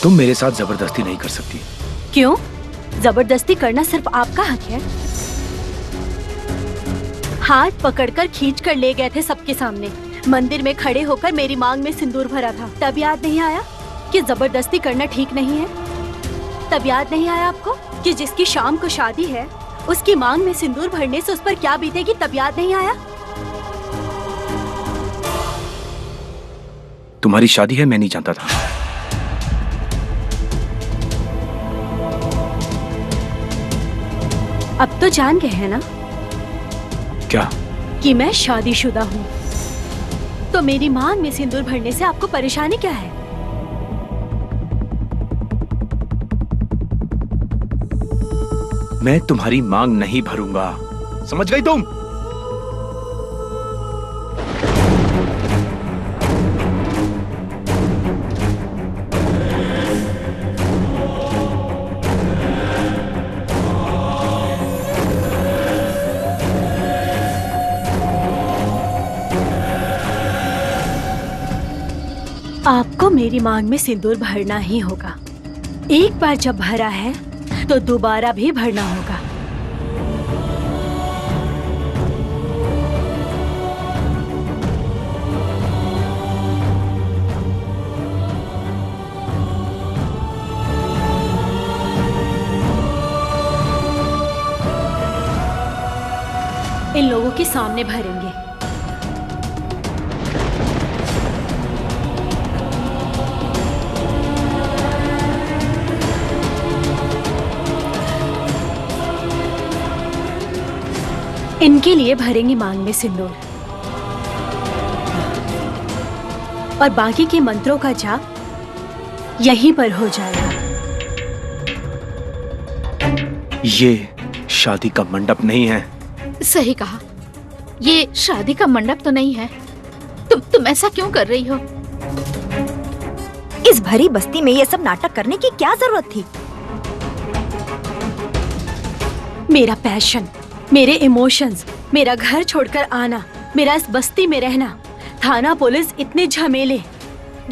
तुम मेरे साथ जबरदस्ती नहीं कर सकती। क्यों? जबरदस्ती करना सिर्फ आपका हक है। हाथ पकड़कर खींच कर ले गए थे सबके सामने। मंदिर में खड़े होकर मेरी मांग में सिंदूर भरा था। तब याद नहीं आया कि जबरदस्ती करना ठीक नहीं है? तब याद नहीं आया आपको कि जिसकी शाम को शादी है उसकी मांग में सिंदूर भरने से उस पर क्या बीतेगी? तब याद नहीं आया? तुम्हारी शादी है, मैं नहीं जानता था। अब तो जान गए हैं ना? क्या? कि मैं शादीशुदा हूँ। तो मेरी मांग में सिंदूर भरने से आपको परेशानी क्या है? मैं तुम्हारी मांग नहीं भरूंगा, समझ गई तुम? आपको मेरी मांग में सिंदूर भरना ही होगा। एक बार जब भरा है तो दोबारा भी भरना होगा। इन लोगों के सामने भरेंगे। इनके लिए भरेंगे मांग में सिंदूर और बाकी के मंत्रों का जाप यहीं पर हो जाएगा। ये शादी का मंडप नहीं है। सही कहा, ये शादी का मंडप तो नहीं है। तुम ऐसा क्यों कर रही हो? इस भरी बस्ती में ये सब नाटक करने की क्या जरूरत थी? मेरा पैशन, मेरे इमोशंस, मेरा घर छोड़कर आना, मेरा इस बस्ती में रहना, थाना पुलिस, इतने झमेले,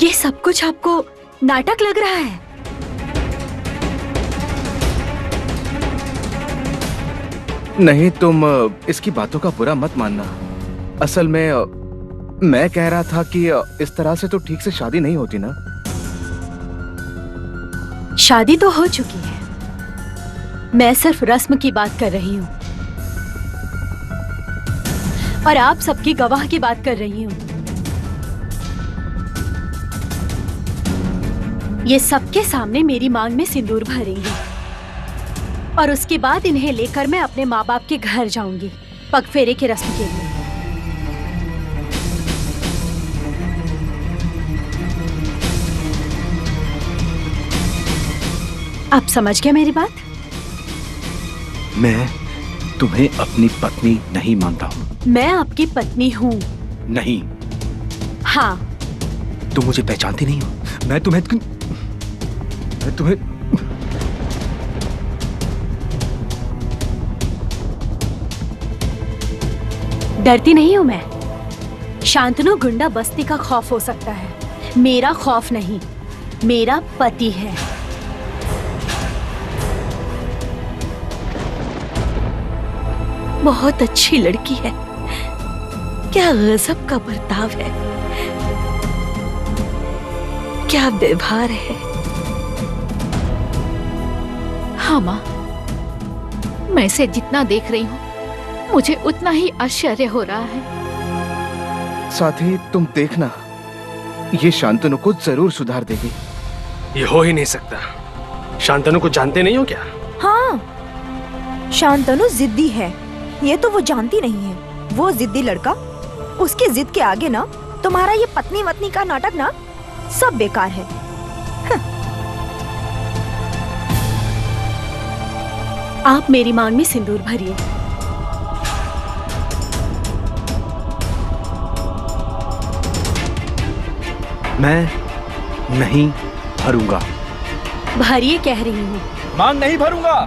ये सब कुछ आपको नाटक लग रहा है? नहीं, तुम इसकी बातों का बुरा मत मानना। असल में मैं कह रहा था कि इस तरह से तो ठीक से शादी नहीं होती ना। शादी तो हो चुकी है, मैं सिर्फ रस्म की बात कर रही हूँ और आप सबकी गवाह की बात कर रही हूँ। ये सबके सामने मेरी मांग में सिंदूर भरेंगे और उसके बाद इन्हें लेकर मैं अपने माँ बाप के घर जाऊंगी पगफेरे की रस्म के लिए। आप समझ गए मेरी बात? मैं तुम्हें अपनी पत्नी नहीं मानता हूँ। मैं आपकी पत्नी हूँ। नहीं। हाँ। तुम मुझे पहचानती नहीं हो। मैं तुम्हें डरती नहीं हूँ मैं। शांतनु गुंडा बस्ती का खौफ हो सकता है, मेरा खौफ नहीं, मेरा पति है। बहुत अच्छी लड़की है, क्या गजब का बर्ताव है, क्या व्यवहार है। हाँ माँ, मैं इसे जितना देख रही हूँ मुझे उतना ही आश्चर्य हो रहा है। साथी, तुम देखना, ये शांतनु को जरूर सुधार देगी। ये हो ही नहीं सकता। शांतनु को जानते नहीं हो क्या? हाँ, शांतनु जिद्दी है, ये तो वो जानती नहीं है। वो जिद्दी लड़का, उसकी जिद के आगे ना तुम्हारा ये पत्नी वत्नी का नाटक ना सब बेकार है। आप मेरी मांग में सिंदूर भरिए। मैं नहीं भरूंगा। भरिए कह रही हूँ। मांग नहीं भरूंगा।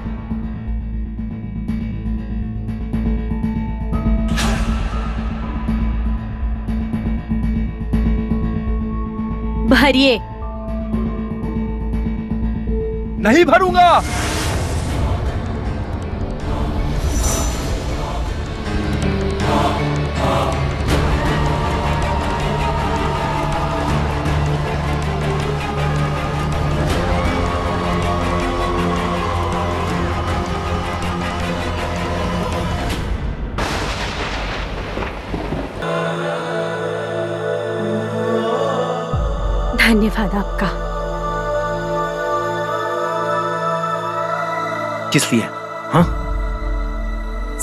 भरिए। नहीं भरूंगा। धन्यवाद आपका। किस लिए? हाँ?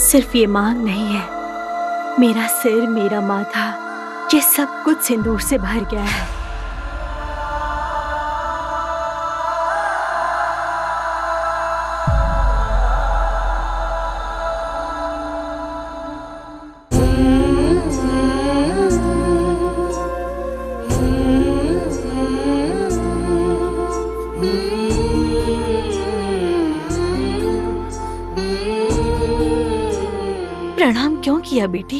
सिर्फ ये मांग नहीं है, मेरा सिर, मेरा माथा, ये सब कुछ सिंदूर से भर गया है। प्रणाम क्यों किया बेटी?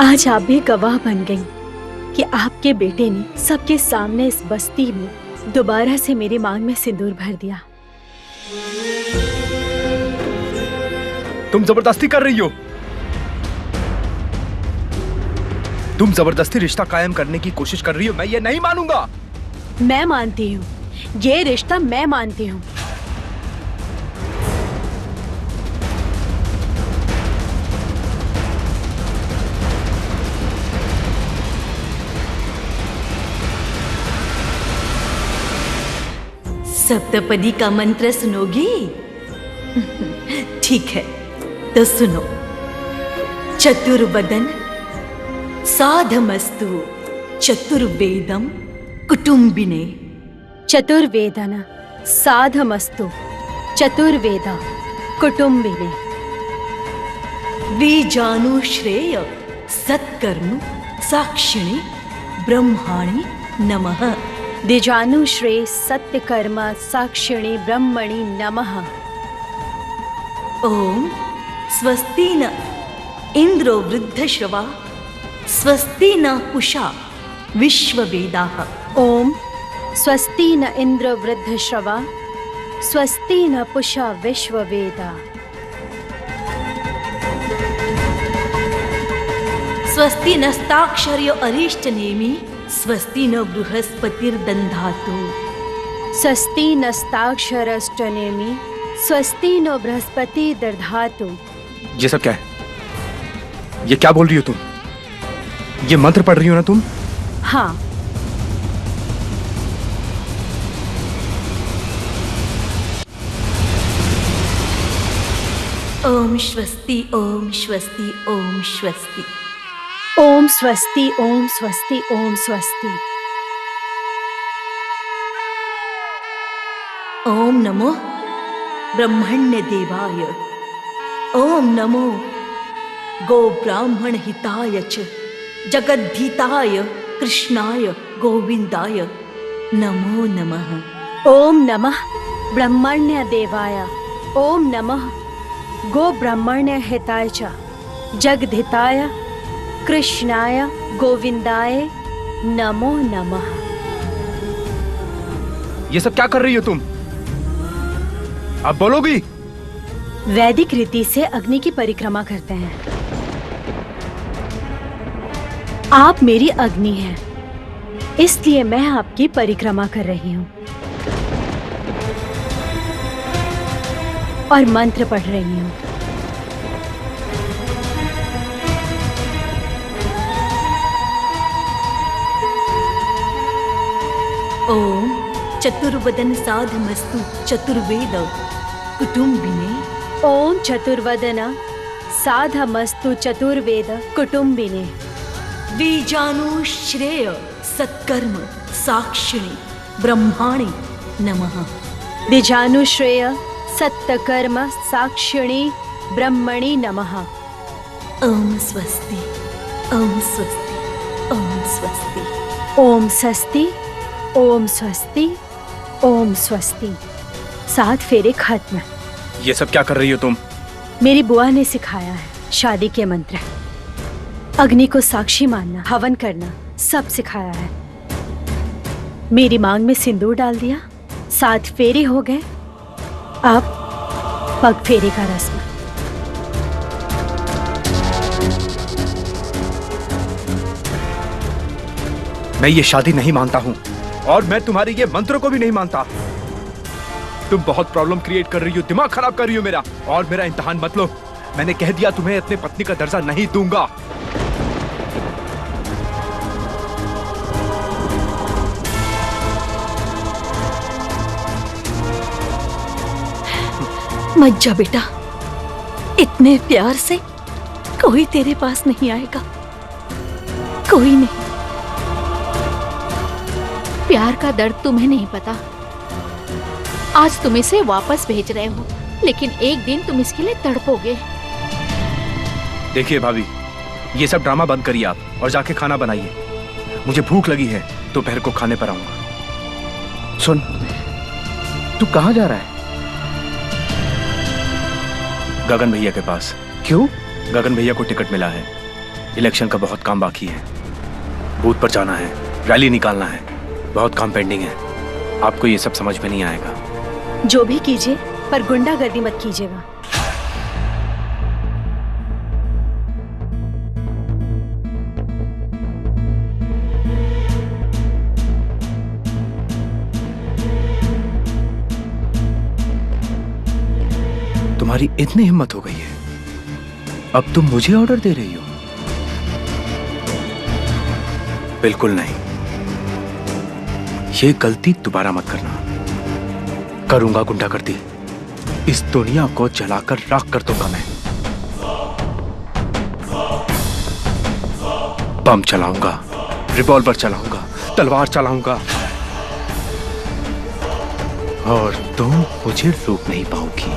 आज आप भी गवाह बन गई कि आपके बेटे ने सबके सामने इस बस्ती में दोबारा से मेरी मांग में सिंदूर भर दिया। तुम जबरदस्ती कर रही हो। तुम जबरदस्ती रिश्ता कायम करने की कोशिश कर रही हो। मैं ये नहीं मानूंगा। मैं मानती हूँ, ये रिश्ता मैं मानती हूँ। सप्तपदी का मंत्र सुनोगी? ठीक है, तो सुनो। चतुर्वदन साधमस्तु चतुर्वेदम कुटुंबिने। चतुर्वेदन साधमस्तु चतुर्वेद कुटुंबिने। बीजानुश्रेय सत्कर्म साक्षिणी ब्रह्माणि नमः। द्विजानुश्रेय सत्यकर्म साक्षिणी ब्रह्मणि नमः। ओम स्वस्ति न इंद्रो वृद्धश्रवा स्वस्ति न पूषा विश्ववेदाः। ओम स्वस्ति न इंद्रो वृद्धश्रवा स्वस्ति न पूषा विश्ववेदा। स्वस्ति नस्ताक्षर्यो अरिष्टनेमि स्वस्ति न बृहस्पतिर्दन्धातु। स्वस्ति नस्ताक्षरष्टनेमि स्वस्ति न बृहस्पति दर्धातु। ये सब क्या है? ये क्या बोल रही हो तुम? ये मंत्र पढ़ रही हो ना तुम? हाँ। ओम स्वस्ति ओम स्वस्ति ओम स्वस्ति ओम स्वस्ति ओम स्वस्ति ओम स्वस्ति। ओम नमो ब्रह्मण्य देवाय। ओम नमो गो ब्राह्मण हिताय च जगद्धिताय कृष्णाय गोविंदाय नमो नमः। ओम नमः ब्रह्मण्य देवाय। ओम नमः गो ब्राह्मण्य हिताय च जगद्धिताय कृष्णाय गोविंदाय नमो नमः। ये सब क्या कर रही हो तुम? अब बोलोगी? वैदिक रीति से अग्नि की परिक्रमा करते हैं। आप मेरी अग्नि हैं, इसलिए मैं आपकी परिक्रमा कर रही हूँ और मंत्र पढ़ रही हूँ। ओम चतुर्वदन साधमस्तु चतुर्वेद कुटुंबिने। ओम चतुर्वदन साधमस्तु चतुर्वेद कुटुंबिने। बीजानुश्रेय सत्कर्म साक्षिणी ब्रह्माणि नमः। बीजानुश्रेय सत्कर्म साक्षिणी ब्रह्मणि नमः। ओम स्वस्ति ओम स्वस्ति ओम स्वस्ति ओम स्वस्ति ओम स्वस्ति ओम स्वस्ति। 7 फेरे खत्म। ये सब क्या कर रही हो तुम? मेरी बुआ ने सिखाया है शादी के मंत्र। अग्नि को साक्षी मानना, हवन करना, सब सिखाया है। मेरी मांग में सिंदूर डाल दिया, 7 फेरे हो गए, अब पग फेरे का रस्म। मैं ये शादी नहीं मानता हूँ और मैं तुम्हारी ये मंत्रों को भी नहीं मानता। तुम बहुत प्रॉब्लम क्रिएट कर रही हो, दिमाग खराब कर रही हो मेरा, और मेरा इम्तिहान मत लो। मैंने कह दिया तुम्हें अपनी पत्नी का दर्जा नहीं दूंगा। मत जा बेटा, इतने प्यार से कोई तेरे पास नहीं आएगा, कोई नहीं। प्यार का दर्द तुम्हें नहीं पता। आज तुम इसे वापस भेज रहे हो, लेकिन एक दिन तुम इसके लिए तड़पोगे। देखिए भाभी, ये सब ड्रामा बंद करिए आप और जाके खाना बनाइए। मुझे भूख लगी है, दोपहर को खाने पर आऊंगा। सुन, तू कहाँ जा रहा है? गगन भैया के पास। क्यों? गगन भैया को टिकट मिला है। इलेक्शन का बहुत काम बाकी है। बूथ पर जाना है, रैली निकालना है, बहुत काम पेंडिंग है। आपको ये सब समझ में नहीं आएगा। जो भी कीजिए, पर गुंडागर्दी मत कीजिएगा। तुम्हारी इतनी हिम्मत हो गई है, अब तुम मुझे ऑर्डर दे रही हो? बिल्कुल नहीं, ये गलती दोबारा मत करना। करूंगा गुंडागर्दी, इस दुनिया को जलाकर राख कर दूंगा मैं। बम चलाऊंगा, रिवॉल्वर चलाऊंगा, तलवार चलाऊंगा, और तुम मुझे रोक नहीं पाओगी।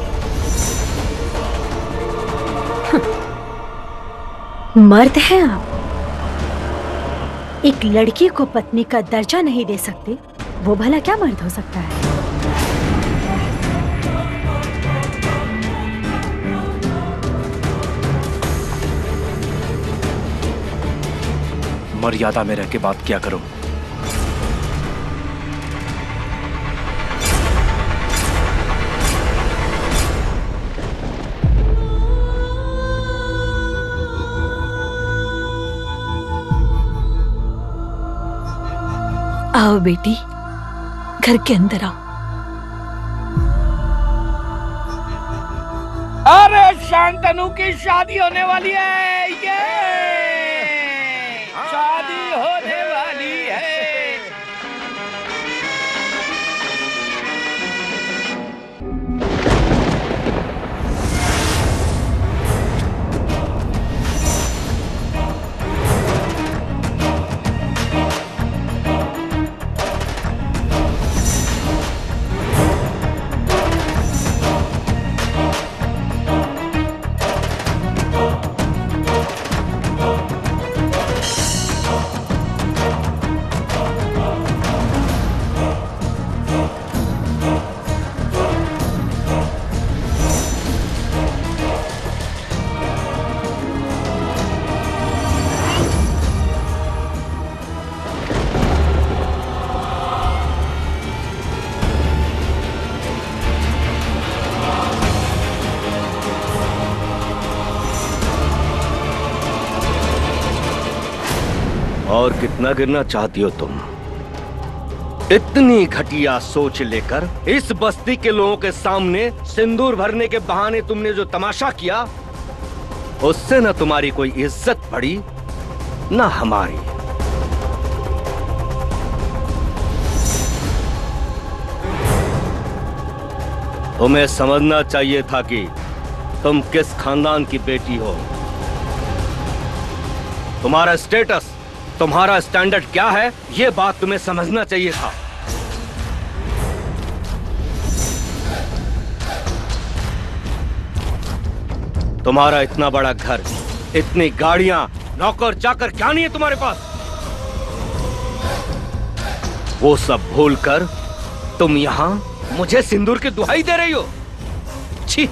मर्द हैं आप, एक लड़की को पत्नी का दर्जा नहीं दे सकते, वो भला क्या मर्द हो सकता है? मर्यादा में रह के बात किया करो। आओ बेटी, घर के अंदर आओ। अरे शांतनु की शादी होने वाली है, ये शादी होने वाली है। और कितना गिरना चाहती हो तुम? इतनी घटिया सोच लेकर इस बस्ती के लोगों के सामने सिंदूर भरने के बहाने तुमने जो तमाशा किया, उससे न तुम्हारी कोई इज्जत बढ़ी न हमारी। तुम्हें समझना चाहिए था कि तुम किस खानदान की बेटी हो, तुम्हारा स्टेटस, तुम्हारा स्टैंडर्ड क्या है, यह बात तुम्हें समझना चाहिए था। तुम्हारा इतना बड़ा घर, इतनी गाड़ियां, नौकर चाकर क्या नहीं है तुम्हारे पास? वो सब भूलकर तुम यहां मुझे सिंदूर की दुहाई दे रही हो। छी!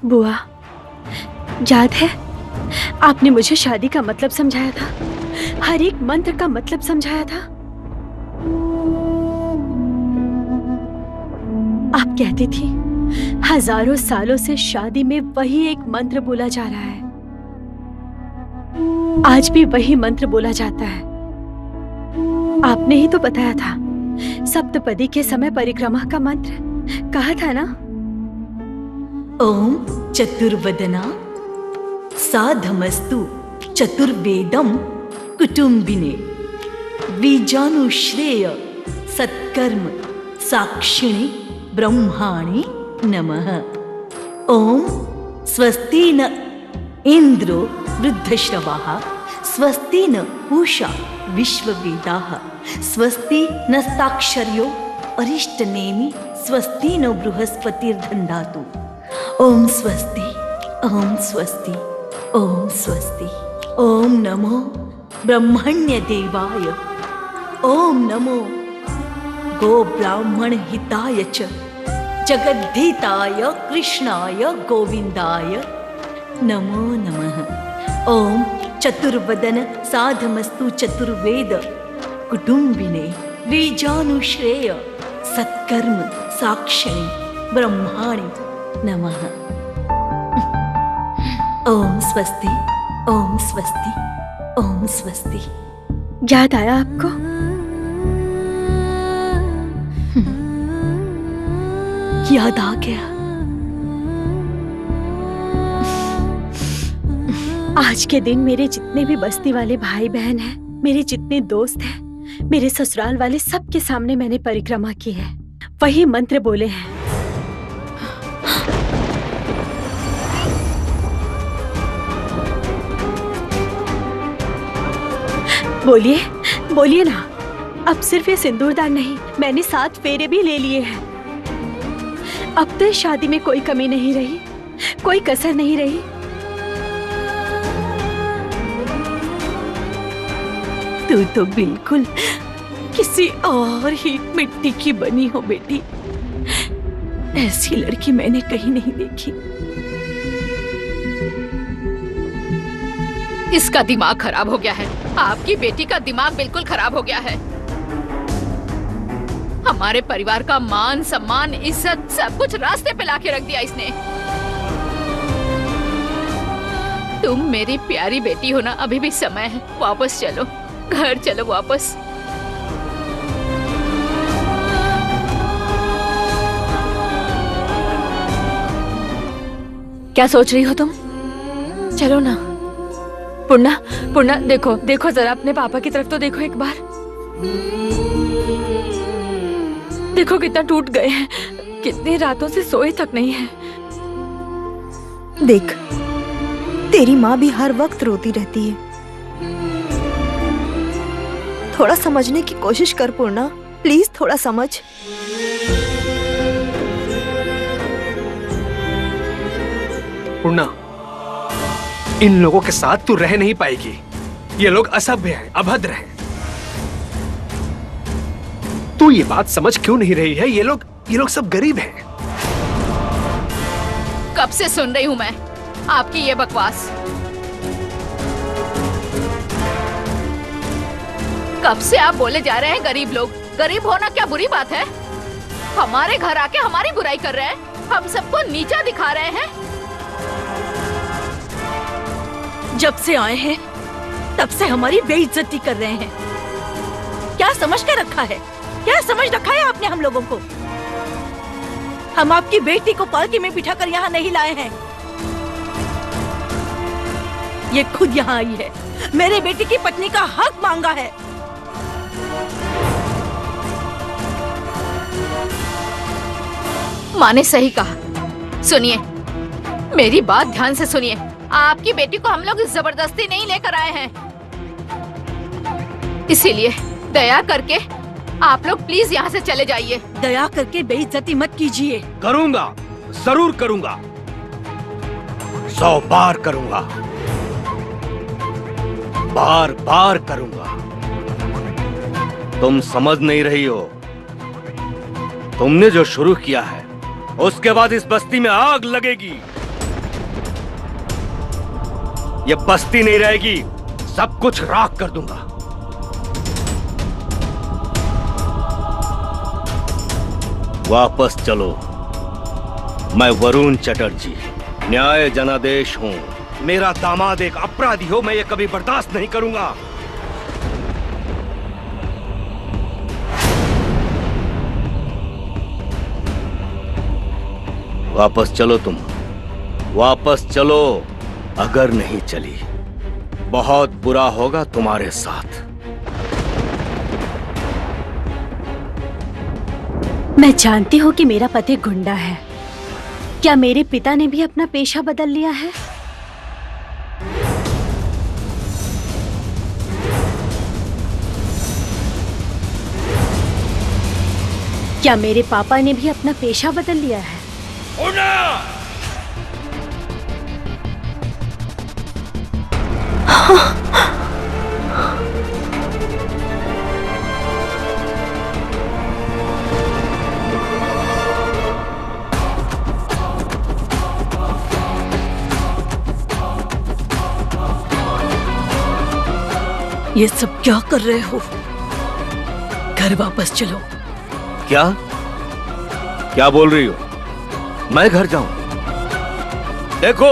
बुआ, याद है आपने मुझे शादी का मतलब समझाया था, हर एक मंत्र का मतलब समझाया था। आप कहती थी हजारों सालों से शादी में वही एक मंत्र बोला जा रहा है, आज भी वही मंत्र बोला जाता है। आपने ही तो बताया था, सप्तपदी के समय परिक्रमा का मंत्र कहा था ना। ओम चतुर्वदना साधमस्तु चतुर्वेदम कुटुंबिने बीजानुश्रेय सत्कर्म साक्षिणे ब्रह्माणि नमः। ओम स्वस्ति न इंद्रो वृद्धश्रवाः स्वस्ति न पूषा विश्ववेदाः स्वस्ति नस्ताक्षर्यो अरिष्टनेमि स्वस्ति न बृहस्पतिर्दधातु। ओम स्वस्ति ओम स्वस्ति ओम स्वस्ति। ओम नमो ब्रह्मण्य देवाय, ओम नमो गो ब्राह्मण हिताय च जगद्धिताय कृष्णाय गोविंदाय नमो नमः। ओम चतुर्वदन साधमस्तु चतुर्वेद कुटुंबिने बीजानुश्रेय सत्कर्म साक्षिणे ब्रह्माणि नमः। ओम स्वस्ति ओम स्वस्ति ओम स्वस्ति। याद आया आपको? याद आ गया। आज के दिन मेरे जितने भी बस्ती वाले भाई बहन हैं, मेरे जितने दोस्त हैं, मेरे ससुराल वाले सबके सामने मैंने परिक्रमा की है, वही मंत्र बोले हैं। बोलिए बोलिए ना। अब सिर्फ ये सिंदूरदान नहीं, मैंने 7 फेरे भी ले लिए हैं। अब तो शादी में कोई कमी नहीं रही, कोई कसर नहीं रही। तू तो बिल्कुल किसी और ही मिट्टी की बनी हो बेटी। ऐसी लड़की मैंने कहीं नहीं देखी। इसका दिमाग खराब हो गया है। आपकी बेटी का दिमाग बिल्कुल खराब हो गया है। हमारे परिवार का मान सम्मान इज्जत सब कुछ रास्ते पे लाके रख दिया इसने। तुम मेरी प्यारी बेटी हो ना, अभी भी समय है। वापस चलो, घर चलो वापस। क्या सोच रही हो तुम? चलो ना। पूर्णा, पूर्णा देखो, देखो जरा अपने पापा की तरफ तो देखो एक बार। देखो कितना टूट गए हैं, कितनी रातों से सोए तक नहीं है। देख, तेरी माँ भी हर वक्त रोती रहती है। थोड़ा समझने की कोशिश कर पूर्णा, प्लीज थोड़ा समझ। पूर्णा, इन लोगों के साथ तू रह नहीं पाएगी। ये लोग असभ्य हैं, अभद्र हैं। तू ये बात समझ क्यों नहीं रही है? ये लोग सब गरीब हैं। कब से सुन रही हूँ मैं आपकी ये बकवास। कब से आप बोले जा रहे हैं गरीब लोग। गरीब होना क्या बुरी बात है? हमारे घर आके हमारी बुराई कर रहे हैं, हम सबको नीचा दिखा रहे हैं। जब से आए हैं तब से हमारी बेइज्जती कर रहे हैं। क्या समझ के रखा है? क्या समझ रखा है आपने हम लोगों को? हम आपकी बेटी को पालकी में बिठाकर यहाँ नहीं लाए हैं। ये खुद यहाँ आई है, मेरे बेटी की पत्नी का हक मांगा है। माँ ने सही कहा। सुनिए, मेरी बात ध्यान से सुनिए। आपकी बेटी को हम लोग जबरदस्ती नहीं लेकर आए हैं, इसीलिए दया करके आप लोग प्लीज यहाँ से चले जाइए। दया करके बेइज्जती मत कीजिए। करूंगा, जरूर करूंगा, 100 बार करूंगा, बार बार करूंगा। तुम समझ नहीं रही हो। तुमने जो शुरू किया है उसके बाद इस बस्ती में आग लगेगी। ये बस्ती नहीं रहेगी, सब कुछ राख कर दूंगा। वापस चलो। मैं वरुण चटर्जी, न्याय जनादेश हूं। मेरा दामाद एक अपराधी हो, मैं ये कभी बर्दाश्त नहीं करूंगा। वापस चलो तुम, वापस चलो। अगर नहीं चली, बहुत बुरा होगा तुम्हारे साथ। मैं जानती हूँ कि मेरा पति गुंडा है। क्या मेरे पिता ने भी अपना पेशा बदल लिया है? क्या मेरे पापा ने भी अपना पेशा बदल लिया है? ये सब क्या कर रहे हो? घर वापस चलो। क्या क्या बोल रही हो? मैं घर जाऊं? देखो,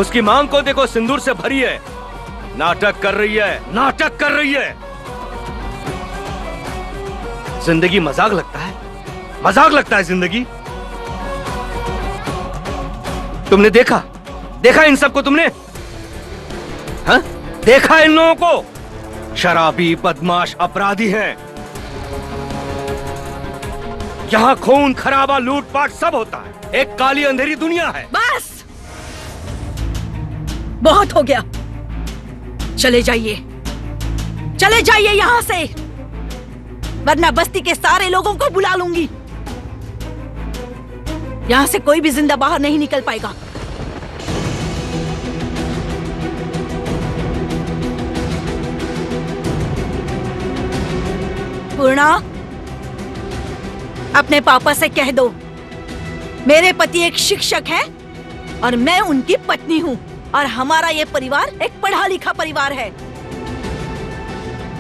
उसकी मांग को देखो, सिंदूर से भरी है। नाटक कर रही है, नाटक कर रही है। जिंदगी मजाक लगता है? मजाक लगता है जिंदगी? तुमने देखा इन सबको? तुमने हाँ देखा इन लोगों को? शराबी, बदमाश, अपराधी हैं। यहां खून खराबा, लूटपाट सब होता है। एक काली अंधेरी दुनिया है। बस बहुत हो गया। चले जाइए, चले जाइए यहां से, वरना बस्ती के सारे लोगों को बुला लूंगी। यहां से कोई भी जिंदा बाहर नहीं निकल पाएगा। पूर्णा, अपने पापा से कह दो, मेरे पति एक शिक्षक हैं और मैं उनकी पत्नी हूं, और हमारा ये परिवार एक पढ़ा लिखा परिवार है।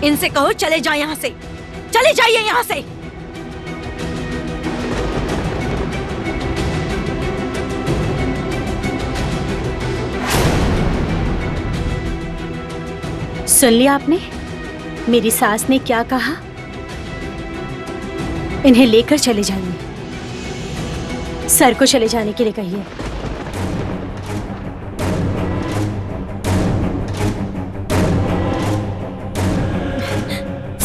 इनसे कहो चले जाए यहां से, चले जाइए यहां से। सुन लिया आपने मेरी सास ने क्या कहा? इन्हें लेकर चले जाइए। सर को चले जाने के लिए कहिए।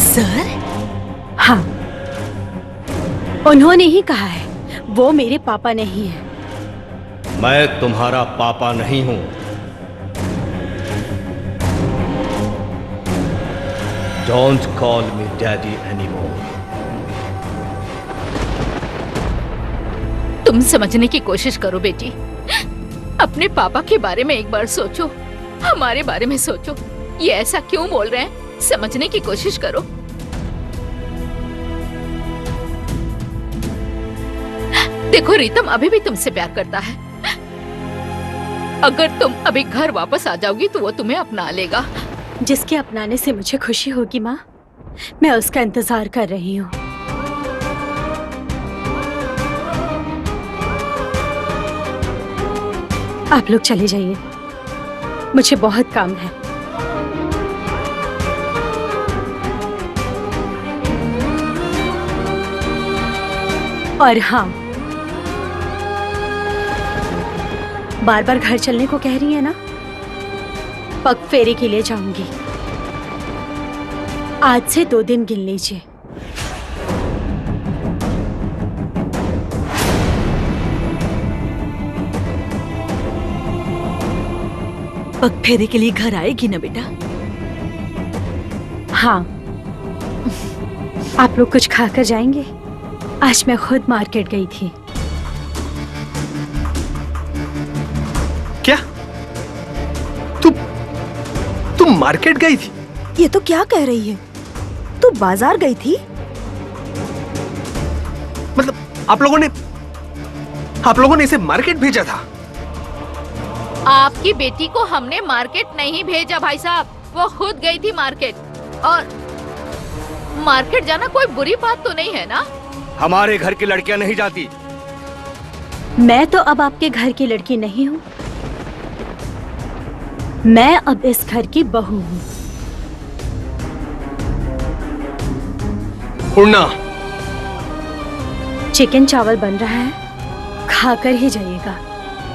सर? हाँ, उन्होंने ही कहा है, वो मेरे पापा नहीं है। मैं तुम्हारा पापा नहीं हूं। Don't call me daddy anymore. तुम समझने की कोशिश करो बेटी। अपने पापा के बारे में एक बार सोचो, हमारे बारे में सोचो। ये ऐसा क्यों बोल रहे हैं? समझने की कोशिश करो। देखो, रीतम अभी भी तुमसे प्यार करता है। अगर तुम अभी घर वापस आ जाओगी तो वो तुम्हें अपना लेगा। जिसके अपनाने से मुझे खुशी होगी माँ, मैं उसका इंतजार कर रही हूँ। आप लोग चले जाइए, मुझे बहुत काम है। और हाँ, बार बार घर चलने को कह रही है ना, पग फेरे के लिए जाऊंगी। आज से 2 दिन गिन लीजिए। पग फेरे के लिए घर आएगी ना बेटा? हाँ, आप लोग कुछ खाकर जाएंगे? आज मैं खुद मार्केट गई थी। क्या? तुम मार्केट गई थी? ये तो क्या कह रही है? तू बाजार गई थी? मतलब आप लोगों ने इसे मार्केट भेजा था? आपकी बेटी को हमने मार्केट नहीं भेजा भाई साहब, वो खुद गई थी मार्केट। और मार्केट जाना कोई बुरी बात तो नहीं है ना? हमारे घर की लड़कियां नहीं जाती। मैं तो अब आपके घर की लड़की नहीं हूँ, मैं अब इस घर की बहू हूँ। पूर्णा, चिकन चावल बन रहा है, खाकर ही जाइएगा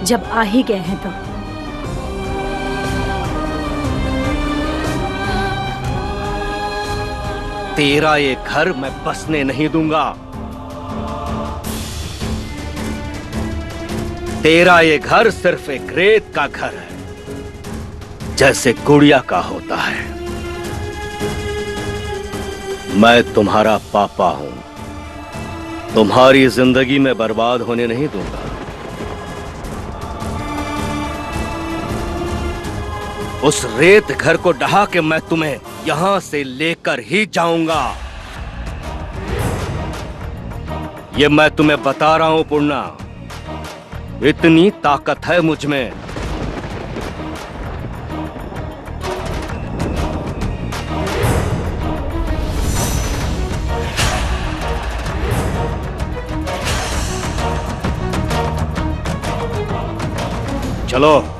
जब आ ही गए हैं तो। तेरा ये घर मैं बसने नहीं दूंगा। तेरा ये घर सिर्फ एक रेत का घर है, जैसे गुड़िया का होता है। मैं तुम्हारा पापा हूं, तुम्हारी जिंदगी में बर्बाद होने नहीं दूंगा। उस रेत घर को ढहा के मैं तुम्हें यहां से लेकर ही जाऊंगा। ये मैं तुम्हें बता रहा हूं पूर्णा, इतनी ताकत है मुझ में। चलो।